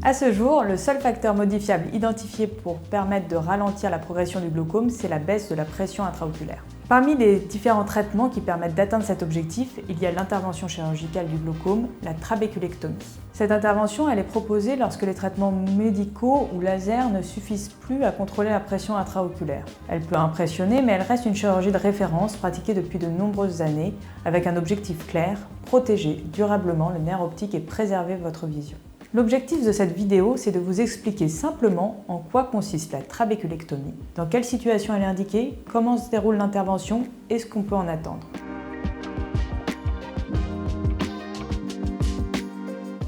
À ce jour, le seul facteur modifiable identifié pour permettre de ralentir la progression du glaucome, c'est la baisse de la pression intraoculaire. Parmi les différents traitements qui permettent d'atteindre cet objectif, il y a l'intervention chirurgicale du glaucome, la trabéculectomie. Cette intervention, elle est proposée lorsque les traitements médicaux ou laser ne suffisent plus à contrôler la pression intraoculaire. Elle peut impressionner, mais elle reste une chirurgie de référence pratiquée depuis de nombreuses années avec un objectif clair, protéger durablement le nerf optique et préserver votre vision. L'objectif de cette vidéo, c'est de vous expliquer simplement en quoi consiste la trabéculectomie, dans quelle situation elle est indiquée, comment se déroule l'intervention et ce qu'on peut en attendre.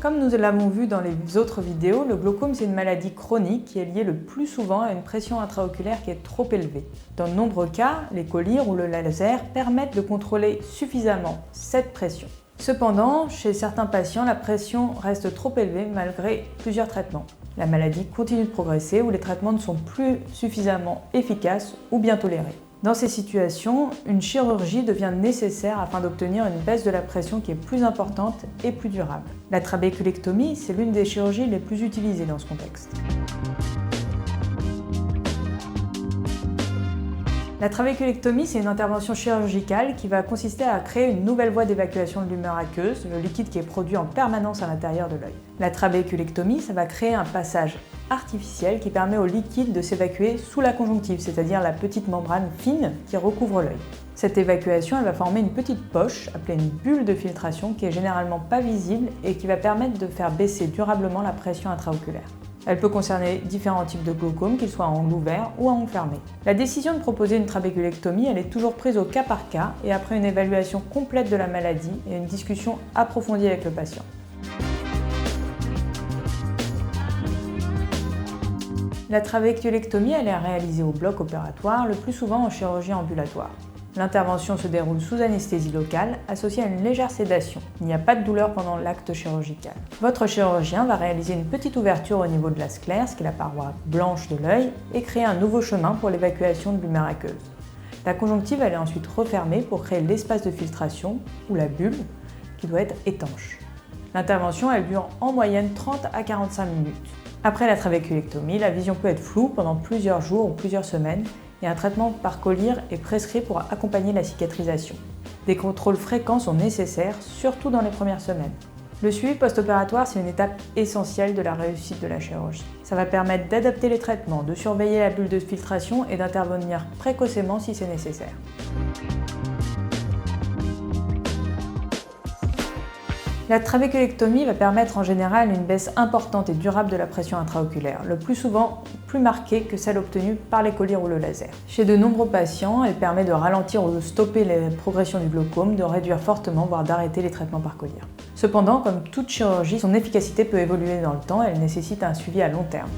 Comme nous l'avons vu dans les autres vidéos, le glaucome c'est une maladie chronique qui est liée le plus souvent à une pression intraoculaire qui est trop élevée. Dans de nombreux cas, les collyres ou le laser permettent de contrôler suffisamment cette pression. Cependant, chez certains patients, la pression reste trop élevée malgré plusieurs traitements. La maladie continue de progresser ou les traitements ne sont plus suffisamment efficaces ou bien tolérés. Dans ces situations, une chirurgie devient nécessaire afin d'obtenir une baisse de la pression qui est plus importante et plus durable. La trabéculectomie, c'est l'une des chirurgies les plus utilisées dans ce contexte. La trabéculectomie, c'est une intervention chirurgicale qui va consister à créer une nouvelle voie d'évacuation de l'humeur aqueuse, le liquide qui est produit en permanence à l'intérieur de l'œil. La trabéculectomie, ça va créer un passage artificiel qui permet au liquide de s'évacuer sous la conjonctive, c'est-à-dire la petite membrane fine qui recouvre l'œil. Cette évacuation, elle va former une petite poche, appelée une bulle de filtration, qui est généralement pas visible et qui va permettre de faire baisser durablement la pression intraoculaire. Elle peut concerner différents types de glaucome, qu'ils soient à angle ouvert ou à angle fermé. La décision de proposer une trabéculectomie, elle est toujours prise au cas par cas et après une évaluation complète de la maladie et une discussion approfondie avec le patient. La trabéculectomie, elle est réalisée au bloc opératoire, le plus souvent en chirurgie ambulatoire. L'intervention se déroule sous anesthésie locale, associée à une légère sédation. Il n'y a pas de douleur pendant l'acte chirurgical. Votre chirurgien va réaliser une petite ouverture au niveau de la sclère, ce qui est la paroi blanche de l'œil, et créer un nouveau chemin pour l'évacuation de l'humeur aqueuse. La conjonctive elle est ensuite refermée pour créer l'espace de filtration, ou la bulle, qui doit être étanche. L'intervention elle dure en moyenne 30 à 45 minutes. Après la trabéculectomie, la vision peut être floue pendant plusieurs jours ou plusieurs semaines, et un traitement par collyre est prescrit pour accompagner la cicatrisation. Des contrôles fréquents sont nécessaires, surtout dans les premières semaines. Le suivi post-opératoire, c'est une étape essentielle de la réussite de la chirurgie. Ça va permettre d'adapter les traitements, de surveiller la bulle de filtration et d'intervenir précocement si c'est nécessaire. La trabéculectomie va permettre en général une baisse importante et durable de la pression intraoculaire, le plus souvent plus marquée que celle obtenue par les collyres ou le laser. Chez de nombreux patients, elle permet de ralentir ou de stopper la progression du glaucome, de réduire fortement, voire d'arrêter les traitements par collyre. Cependant, comme toute chirurgie, son efficacité peut évoluer dans le temps et elle nécessite un suivi à long terme.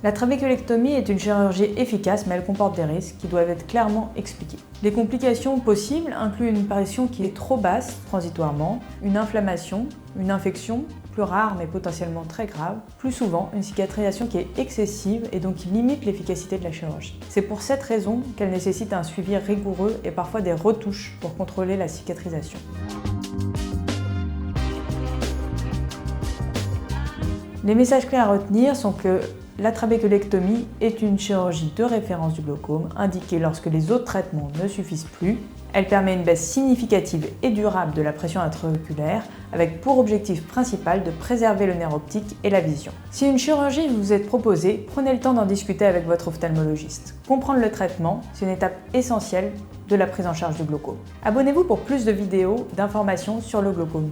La trabéculectomie est une chirurgie efficace, mais elle comporte des risques qui doivent être clairement expliqués. Les complications possibles incluent une pression qui est trop basse transitoirement, une inflammation, une infection, plus rare mais potentiellement très grave, plus souvent une cicatrisation qui est excessive et donc qui limite l'efficacité de la chirurgie. C'est pour cette raison qu'elle nécessite un suivi rigoureux et parfois des retouches pour contrôler la cicatrisation. Les messages clés à retenir sont que la trabéculectomie est une chirurgie de référence du glaucome, indiquée lorsque les autres traitements ne suffisent plus. Elle permet une baisse significative et durable de la pression intraoculaire, avec pour objectif principal de préserver le nerf optique et la vision. Si une chirurgie vous est proposée, prenez le temps d'en discuter avec votre ophtalmologiste. Comprendre le traitement, c'est une étape essentielle de la prise en charge du glaucome. Abonnez-vous pour plus de vidéos, d'informations sur le glaucome.